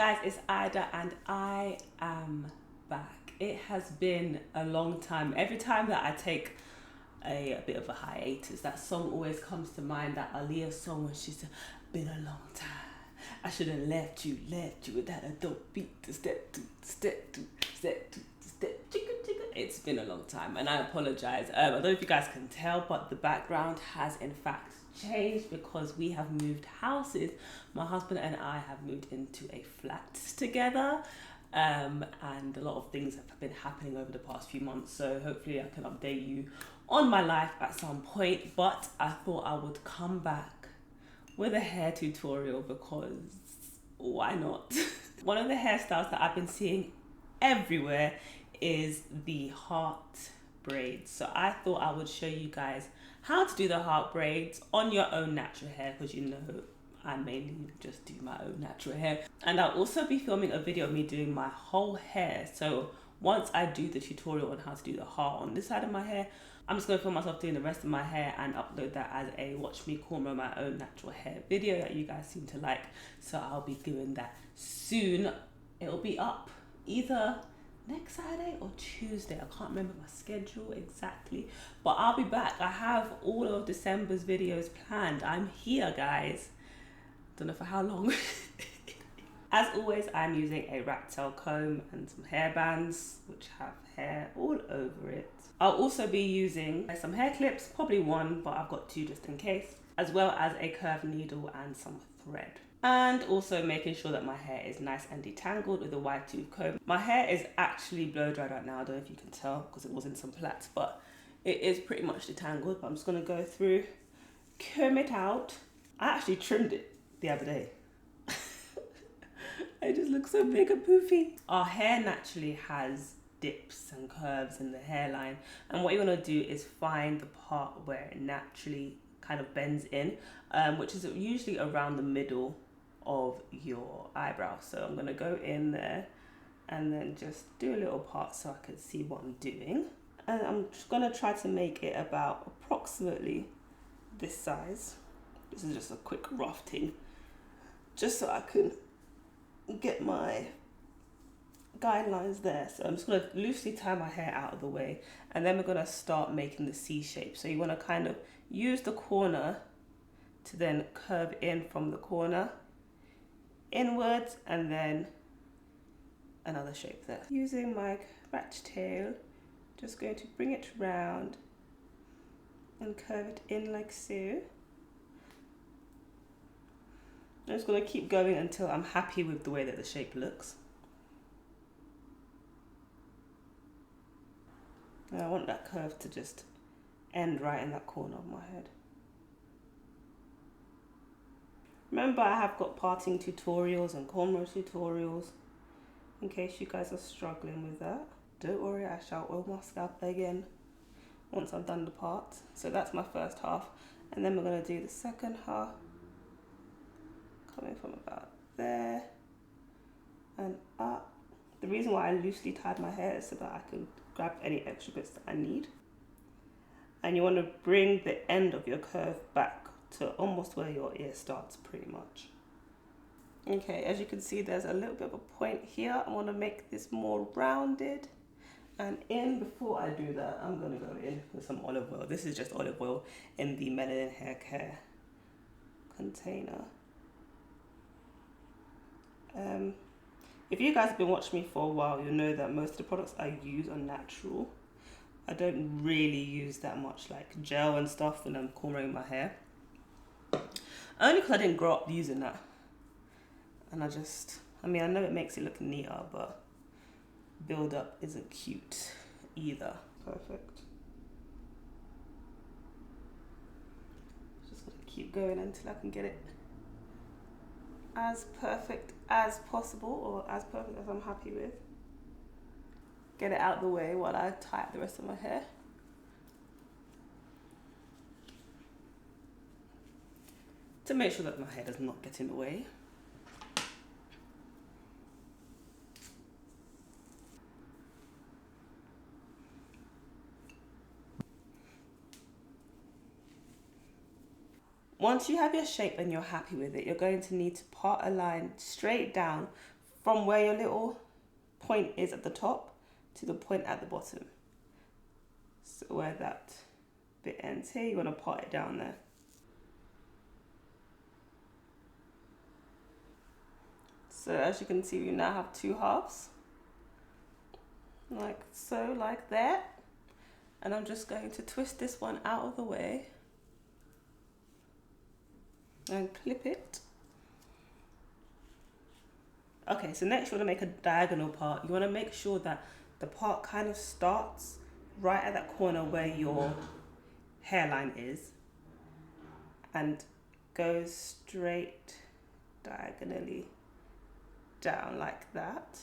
guys, it's Aida and I am back. It has been a long time. Every time that I take a bit of a hiatus, that song always comes to mind, that Aaliyah song when she said, been a long time. I should have left you without a dope beat to step to step to step to step chicka chicka. It's been a long time and I apologize. I don't know if you guys can tell, but the background has in fact changed because we have moved houses. My husband and I have moved into a flat together, and a lot of things have been happening over the past few months, so hopefully I can update you on my life at some point. But I thought I would come back with a hair tutorial because why not? One of the hairstyles that I've been seeing everywhere is the heart braids, so I thought I would show you guys how to do the heart braids on your own natural hair, because you know I mainly just do my own natural hair. And I'll also be filming a video of me doing my whole hair, so once I do the tutorial on how to do the heart on this side of my hair, I'm just going to film myself doing the rest of my hair and upload that as a watch me cornrow my own natural hair video that you guys seem to like. So I'll be doing that soon. It'll be up either next Saturday or Tuesday. I can't remember my schedule exactly, but I'll be back. I have all of December's videos planned. I'm here, guys. Don't know for how long. As always, I'm using a rat tail comb and some hair bands which have hair all over it. I'll also be using some hair clips, probably one, but I've got two just in case, as well as a curved needle and some thread. And also making sure that my hair is nice and detangled with a wide tooth comb. My hair is actually blow dried right now. I don't know if you can tell because it was in some plaits, but it is pretty much detangled. But I'm just going to go through, comb it out. I actually trimmed it the other day. It just looks so big and poofy. Our hair naturally has dips and curves in the hairline, and what you want to do is find the part where it naturally kind of bends in, which is usually around the middle of your eyebrow. So I'm going to go in there and then just do a little part so I can see what I'm doing, and I'm just going to try to make it about approximately this size. This is just a quick rough thing just so I can get my guidelines there. So I'm just going to loosely tie my hair out of the way, and then we're going to start making the C shape. So you want to kind of use the corner to then curve in from the corner inwards, and then another shape there. Using my rat tail, just going to bring it round and curve it in like so. I'm just going to keep going until I'm happy with the way that the shape looks. And I want that curve to just end right in that corner of my head. Remember, I have got parting tutorials and cornrow tutorials in case you guys are struggling with that. Don't worry, I shall oil my scalp again once I've done the parts. So that's my first half, and then we're going to do the second half, coming from about there and up. The reason why I loosely tied my hair is so that I can grab any extra bits that I need. And you want to bring the end of your curve back to almost where your ear starts, pretty much. Okay, as you can see, there's a little bit of a point here. I want to make this more rounded. And before I do that, I'm going to go in with some olive oil. This is just olive oil in the Melanin Hair Care container. If you guys have been watching me for a while, you'll know that most of the products I use are natural. I don't really use that much like gel and stuff when I'm cornrowing my hair. Only because I didn't grow up using that. And I know it makes it look neater, but build up isn't cute either. Perfect. Just gonna keep going until I can get it as perfect as possible, or as perfect as I'm happy with. Get it out the way while I tie up the rest of my hair. To make sure that my hair does not get in the way. Once you have your shape and you're happy with it, you're going to need to part a line straight down from where your little point is at the top to the point at the bottom. So where that bit ends here, you want to part it down there. So as you can see, we now have two halves, like so, like that. And I'm just going to twist this one out of the way and clip it. Okay, so next you want to make a diagonal part. You want to make sure that the part kind of starts right at that corner where your hairline is and goes straight diagonally down like that.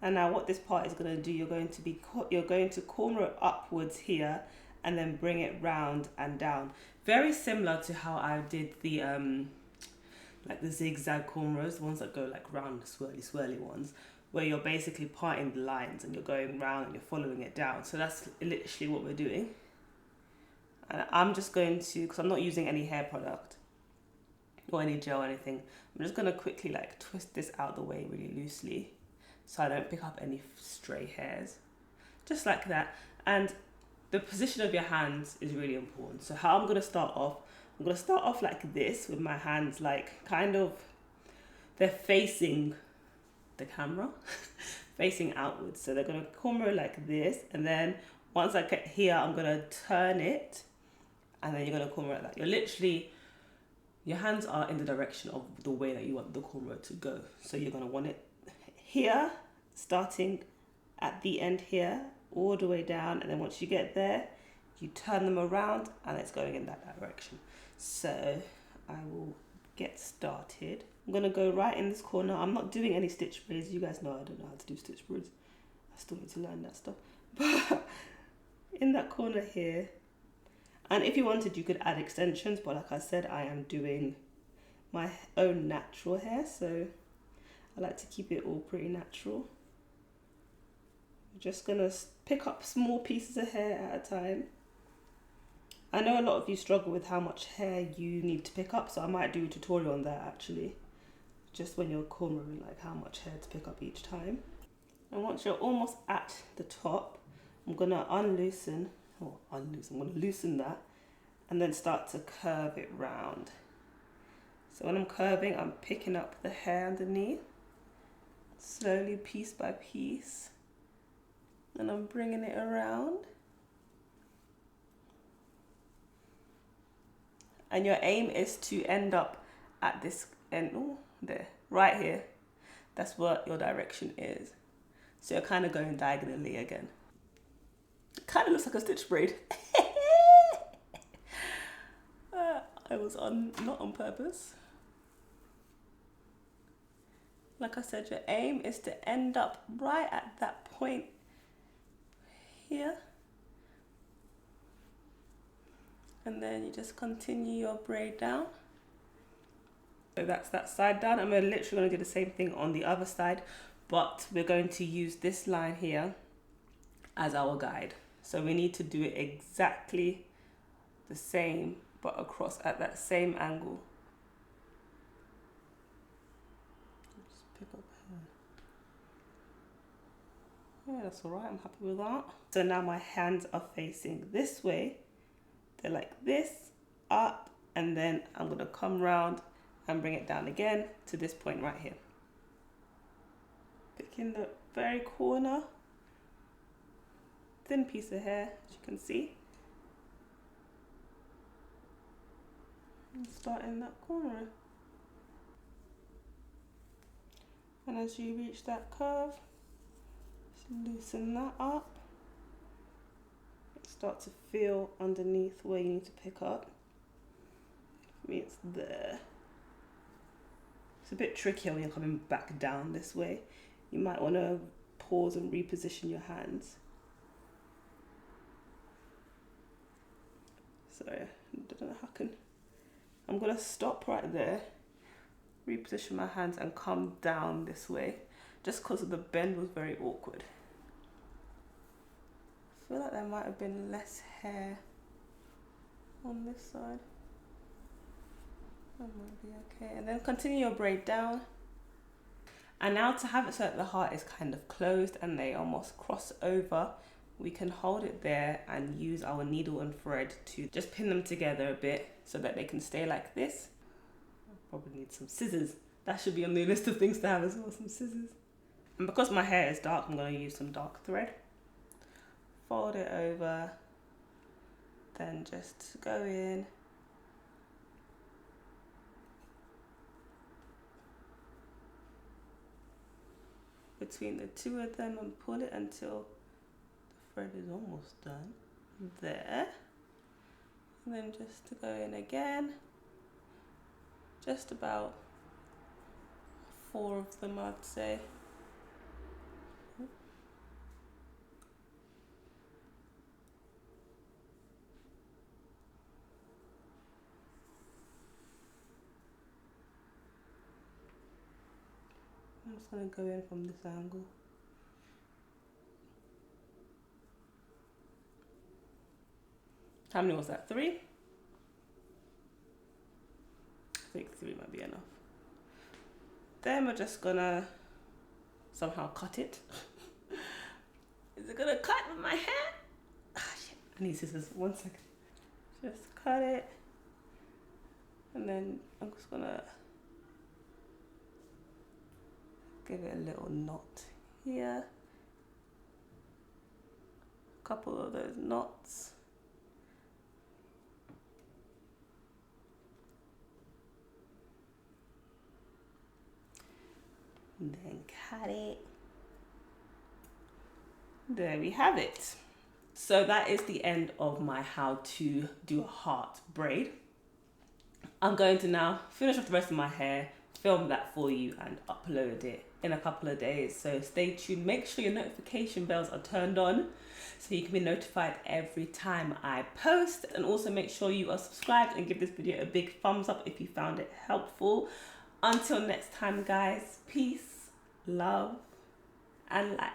And now what this part is going to do, you're going to corner it upwards here and then bring it round and down. Very similar to how I did the like the zigzag cornrows, the ones that go like round, swirly ones, where you're basically parting the lines and you're going round and you're following it down. So that's literally what we're doing. And I'm just going to, because I'm not using any hair product or any gel or anything, I'm just going to quickly like twist this out the way really loosely so I don't pick up any stray hairs. Just like that. And the position of your hands is really important. So how I'm going to start off, I'm going to start off like this with my hands like kind of, they're facing the camera, facing outwards. So they're going to cornrow like this. And then once I get here, I'm going to turn it and then you're going to cornrow like that. You're literally, your hands are in the direction of the way that you want the cornrow to go. So you're going to want it here, starting at the end here, all the way down. And then once you get there, you turn them around and it's going in that direction. So I will get started. I'm going to go right in this corner. I'm not doing any stitch braids. You guys know I don't know how to do stitch braids. I still need to learn that stuff. But in that corner here, and if you wanted, you could add extensions. But like I said, I am doing my own natural hair. So I like to keep it all pretty natural. I'm just going to pick up small pieces of hair at a time. I know a lot of you struggle with how much hair you need to pick up, so I might do a tutorial on that actually. Just when you're cornrowing, like how much hair to pick up each time. And once you're almost at the top, I'm going to I'm going to loosen that and then start to curve it round. So when I'm curving, I'm picking up the hair underneath, slowly piece by piece, and I'm bringing it around. And your aim is to end up at this end, there, right here. That's what your direction is. So you're kind of going diagonally again. It kind of looks like a stitch braid. I was not on purpose. Like I said, your aim is to end up right at that point here. And then you just continue your braid down. So that's that side done. I'm literally going to do the same thing on the other side, but we're going to use this line here as our guide. So we need to do it exactly the same, but across at that same angle. Just pick up here. Yeah, that's all right. I'm happy with that. So now my hands are facing this way. They're like this, up, and then I'm going to come round and bring it down again to this point right here. Picking the very corner, thin piece of hair, as you can see. And start in that corner. And as you reach that curve, just loosen that up. Start to feel underneath where you need to pick up. For me, it's there. It's a bit trickier when you're coming back down this way. You might want to pause and reposition your hands. Sorry, I don't know how I can. I'm going to stop right there, reposition my hands and come down this way, just because the bend was very awkward. I feel like there might have been less hair on this side. That might be okay. And then continue your braid down. And now to have it so that the heart is kind of closed and they almost cross over, we can hold it there and use our needle and thread to just pin them together a bit so that they can stay like this. I'll probably need some scissors. That should be on the list of things to have as well, some scissors. And because my hair is dark, I'm going to use some dark thread. Fold it over, then just go in. Between the two of them and pull it until the thread is almost done. There. And then just to go in again. Just about 4 of them, I'd say. I'm just going to go in from this angle. How many was that? 3? I think 3 might be enough. Then we're just going to somehow cut it. Is it going to cut with my hand? Ah, shit. I need scissors. 1 second. Just cut it. And then I'm just going to give it a little knot here. A couple of those knots. And then cut it. There we have it. So that is the end of my how to do a heart braid. I'm going to now finish off the rest of my hair, film that for you and upload it in a couple of days. So stay tuned. Make sure your notification bells are turned on so you can be notified every time I post. And also make sure you are subscribed and give this video a big thumbs up if you found it helpful. Until next time, guys, peace, love, and life.